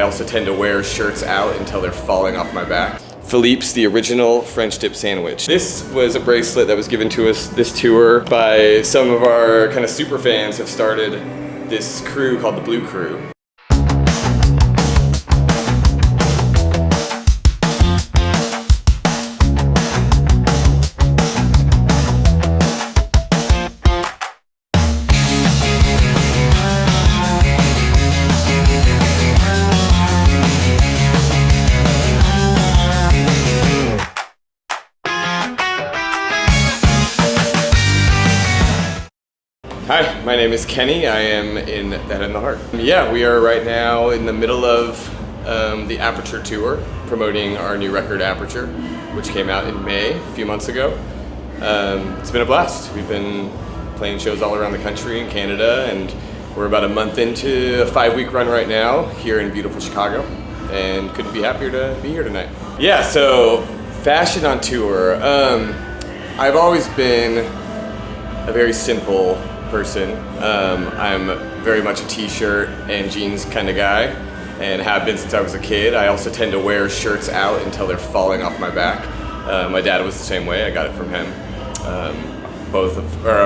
also tend to wear shirts out until they're falling off my back. Philippe's the original French dip sandwich. This was a bracelet that was given to us this tour by some of our kind of super fans have started this crew called the Blue Crew. Hi, my name is Kenny. I am in That in the Heart. Yeah, we are right now in the middle of the Aperture tour, promoting our new record Aperture, which came out in May, a few months ago. It's been a blast. We've been playing shows all around the country and Canada, and we're about a month into a 5-week run right now here in beautiful Chicago, and couldn't be happier to be here tonight. Yeah, so fashion on tour. I've always been a very simple person. I'm very much a t-shirt and jeans kind of guy, and have been since I was a kid. I also tend to wear shirts out until they're falling off my back. My dad was the same way. I got it from him.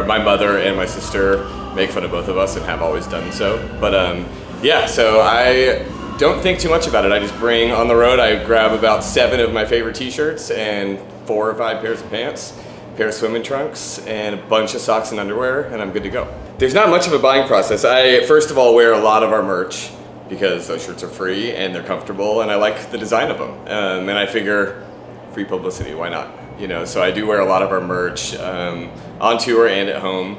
My mother and my sister make fun of both of us and have always done so. But yeah, so I don't think too much about it. I just bring on the road, I grab about 7 of my favorite t-shirts and 4 or 5 pairs of pants, a pair of swimming trunks, and a bunch of socks and underwear, and I'm good to go. There's not much of a buying process. I, first of all, wear a lot of our merch because those shirts are free and they're comfortable, and I like the design of them. And I figure, free publicity, why not? You know, so I do wear a lot of our merch on tour and at home.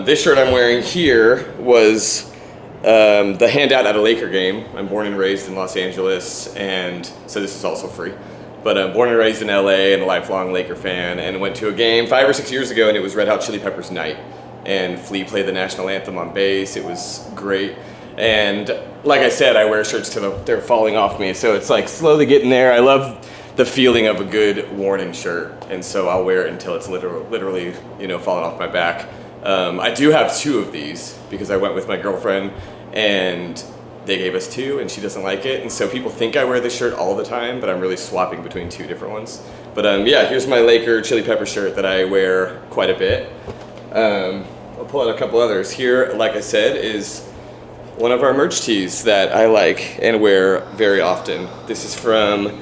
This shirt I'm wearing here was the handout at a Laker game. I'm born and raised in Los Angeles, and so this is also free. But I'm born and raised in LA and a lifelong Laker fan, and went to a game 5 or 6 years ago, and it was Red Hot Chili Peppers night. And Flea played the national anthem on bass. It was great. And like I said, I wear shirts till they're falling off me. So it's like slowly getting there. I love the feeling of a good worn-in shirt. And so I'll wear it until it's literally, you know, falling off my back. I do have 2 of these because I went with my girlfriend and they gave us 2 and she doesn't like it. And so people think I wear this shirt all the time, but I'm really swapping between 2 different ones. But yeah, here's my Laker Chili Pepper shirt that I wear quite a bit. I'll pull out a couple others. Here, like I said, is one of our merch tees that I like and wear very often. This is from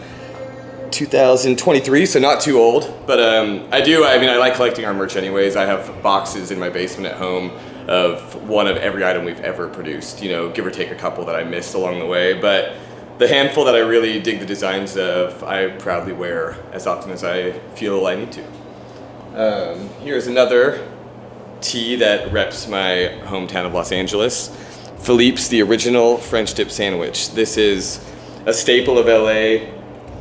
2023, so not too old, but I like collecting our merch anyways. I have boxes in my basement at home of one of every item we've ever produced, you know, give or take a couple that I missed along the way, but the handful that I really dig the designs of, I proudly wear as often as I feel I need to. Here's another tee that reps my hometown of Los Angeles. Philippe's the original French dip sandwich. This is a staple of LA,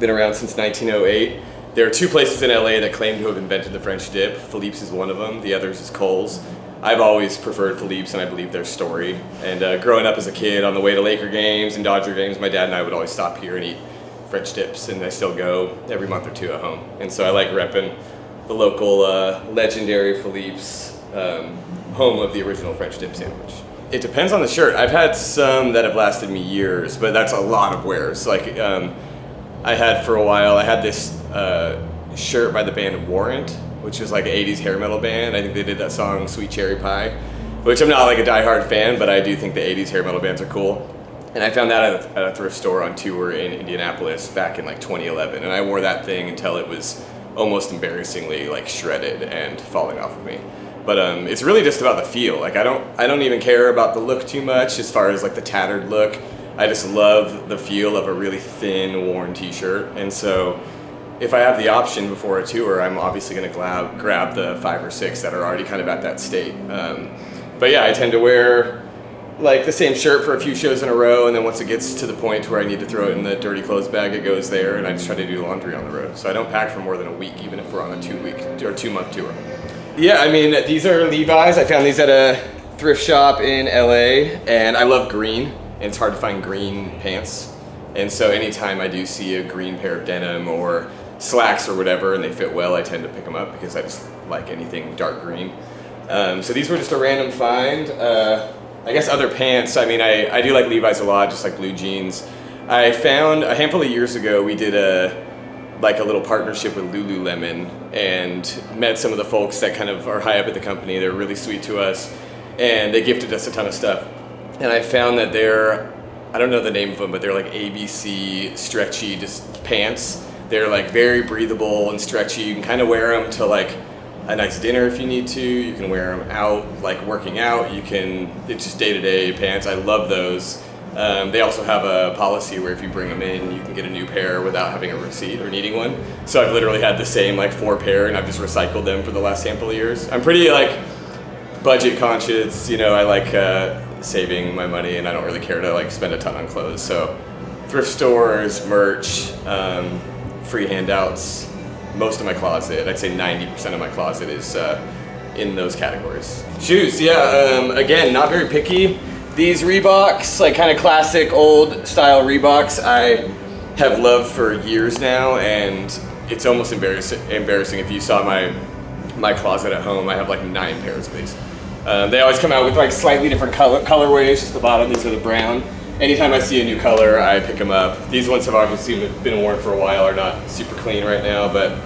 been around since 1908. There are 2 places in LA that claim to have invented the French dip. Philippe's is one of them, the others is Kohl's. I've always preferred Philippe's, and I believe their story. And growing up as a kid on the way to Laker games and Dodger games, my dad and I would always stop here and eat French dips, and I still go every month or 2 at home. And so I like repping the local legendary Philippe's, home of the original French dip sandwich. It depends on the shirt. I've had some that have lasted me years, but that's a lot of wears. Like I had for a while, I had this shirt by the band Warrant, which was like an 80s hair metal band. I think they did that song Sweet Cherry Pie, which I'm not like a diehard fan, but I do think the 80s hair metal bands are cool. And I found that at a thrift store on tour in Indianapolis back in like 2011, and I wore that thing until it was almost embarrassingly like shredded and falling off of me. But it's really just about the feel. Like I don't even care about the look too much as far as like the tattered look. I just love the feel of a really thin, worn t-shirt. And so if I have the option before a tour, I'm obviously gonna grab the 5 or 6 that are already kind of at that state. But yeah, I tend to wear like the same shirt for a few shows in a row, and then once it gets to the point where I need to throw it in the dirty clothes bag, it goes there, and I just try to do laundry on the road. So I don't pack for more than a week, even if we're on a 2-week or 2-month tour. Yeah, I mean, these are Levi's. I found these at a thrift shop in LA, and I love green, and it's hard to find green pants. And so anytime I do see a green pair of denim or slacks or whatever, and they fit well, I tend to pick them up because I just like anything dark green. So these were just a random find. I guess other pants, I mean, I do like Levi's a lot, just like blue jeans. I found a handful of years ago, we did a little partnership with Lululemon and met some of the folks that kind of are high up at the company. They're really sweet to us, and they gifted us a ton of stuff. And I found that I don't know the name of them, but they're like ABC stretchy just pants. They're like very breathable and stretchy. You can kind of wear them to like a nice dinner if you need to. You can wear them out, like working out. It's just day-to-day pants. I love those. They also have a policy where if you bring them in, you can get a new pair without having a receipt or needing one. So I've literally had the same like 4 pair, and I've just recycled them for the last handful of years. I'm pretty like budget conscious, you know, I like saving my money, and I don't really care to like spend a ton on clothes. So thrift stores, merch, free handouts, most of my closet, I'd say 90% of my closet is in those categories. Shoes, yeah, again, not very picky. These Reeboks, like kind of classic old style Reeboks, I have loved for years now, and it's almost embarrassing if you saw my closet at home. I have like 9 pairs of these. They always come out with like slightly different colorways, just the bottom, these are the brown. Anytime I see a new color, I pick them up. These ones have obviously been worn for a while, are not super clean right now, but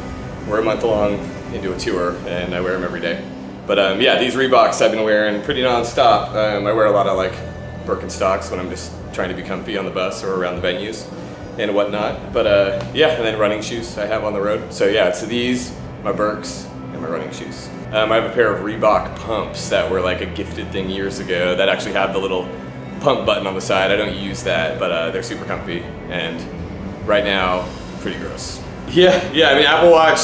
we're a month along into a tour, and I wear them every day. But yeah, these Reeboks I've been wearing pretty non-stop. I wear a lot of like Birkenstocks when I'm just trying to be comfy on the bus or around the venues and whatnot. But yeah, and then running shoes I have on the road. So yeah, it's these, my Birks, and my running shoes. I have a pair of Reebok pumps that were like a gifted thing years ago that actually have the little pump button on the side. I don't use that, but they're super comfy, and right now, pretty gross. Yeah, I mean, Apple Watch,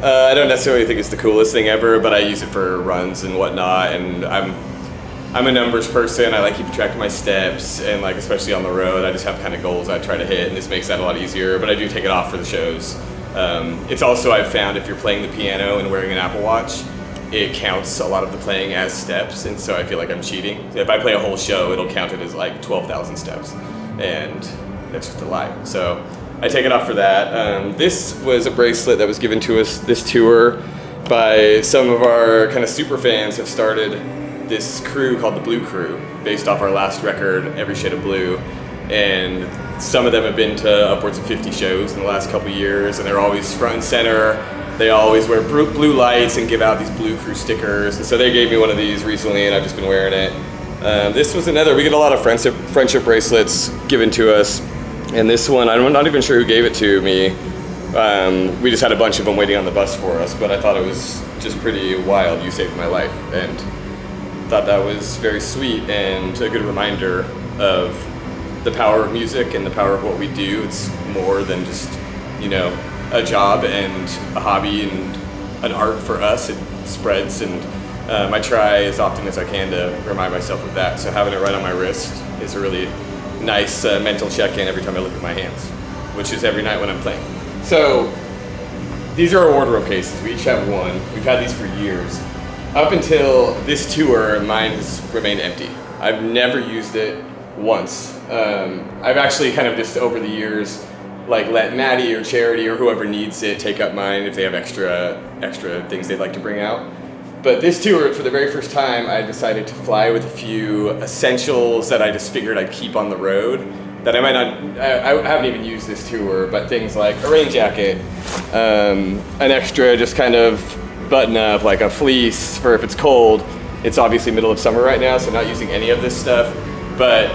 I don't necessarily think it's the coolest thing ever, but I use it for runs and whatnot, and I'm a numbers person. I like keeping track of my steps, and like especially on the road, I just have kind of goals I try to hit, and this makes that a lot easier, but I do take it off for the shows. It's also, I've found, if you're playing the piano and wearing an Apple Watch, it counts a lot of the playing as steps, and so I feel like I'm cheating. If I play a whole show, it'll count it as like 12,000 steps, and that's just a lie. So I take it off for that. This was a bracelet that was given to us this tour by some of our kind of super fans. Have started this crew called the Blue Crew, based off our last record, Every Shade of Blue, and some of them have been to upwards of 50 shows in the last couple years, and they're always front and center. They always wear blue lights and give out these Blue Crew stickers, and so they gave me one of these recently, and I've just been wearing it. This was another, we get a lot of friendship bracelets given to us, and this one, I'm not even sure who gave it to me. We just had a bunch of them waiting on the bus for us, but I thought it was just pretty wild. You saved my life, and thought that was very sweet and a good reminder of the power of music and the power of what we do. It's more than just, you know, a job and a hobby and an art for us. It spreads, and I try as often as I can to remind myself of that. So having it right on my wrist is a really nice mental check-in every time I look at my hands, which is every night when I'm playing. So these are our wardrobe cases. We each have one. We've had these for years. Up until this tour, mine has remained empty. I've never used it once. I've actually kind of just over the years like let Maddie or Charity or whoever needs it take up mine if they have extra things they'd like to bring out. But this tour, for the very first time, I decided to fly with a few essentials that I just figured I'd keep on the road that I might not, I haven't even used this tour, but things like a rain jacket, an extra just kind of button up, like a fleece for if it's cold. It's obviously middle of summer right now, so not using any of this stuff, but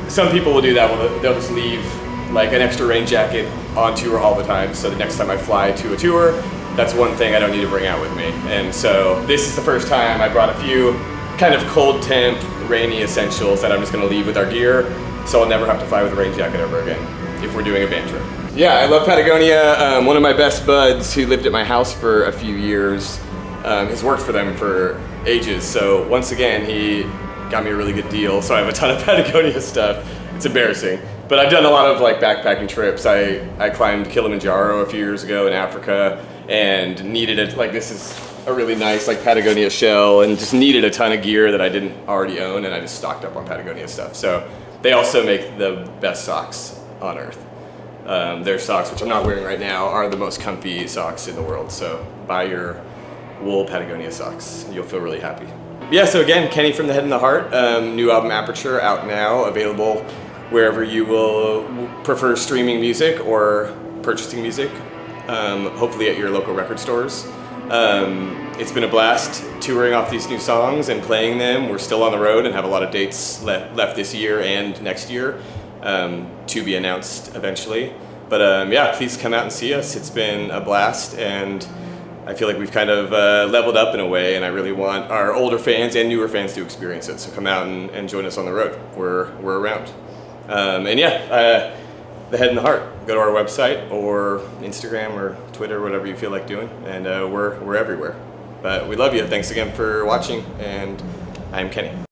some people will do that. They'll just leave like an extra rain jacket on tour all the time, so the next time I fly to a tour, that's one thing I don't need to bring out with me. And so this is the first time I brought a few kind of cold temp, rainy essentials that I'm just gonna leave with our gear, so I'll never have to fly with a rain jacket ever again if we're doing a band trip. Yeah, I love Patagonia. One of my best buds who lived at my house for a few years has worked for them for ages, so once again, he got me a really good deal, so I have a ton of Patagonia stuff. It's embarrassing. But I've done a lot of like backpacking trips. I climbed Kilimanjaro a few years ago in Africa and needed it. Like this is a really nice like Patagonia shell, and just needed a ton of gear that I didn't already own, and I just stocked up on Patagonia stuff. So they also make the best socks on earth. Their socks, which I'm not wearing right now, are the most comfy socks in the world. So buy your wool Patagonia socks. You'll feel really happy. Yeah, so again, Kenny from the Head and the Heart, new album Aperture out now, available wherever you will prefer streaming music or purchasing music, hopefully at your local record stores. It's been a blast touring off these new songs and playing them. We're still on the road and have a lot of dates left this year and next year to be announced eventually. But yeah, please come out and see us. It's been a blast, and I feel like we've kind of leveled up in a way, and I really want our older fans and newer fans to experience it. So come out and join us on the road. We're around. And yeah, the head and the heart. Go to our website or Instagram or Twitter, whatever you feel like doing, and we're everywhere. But we love you. Thanks again for watching, and I'm Kenny.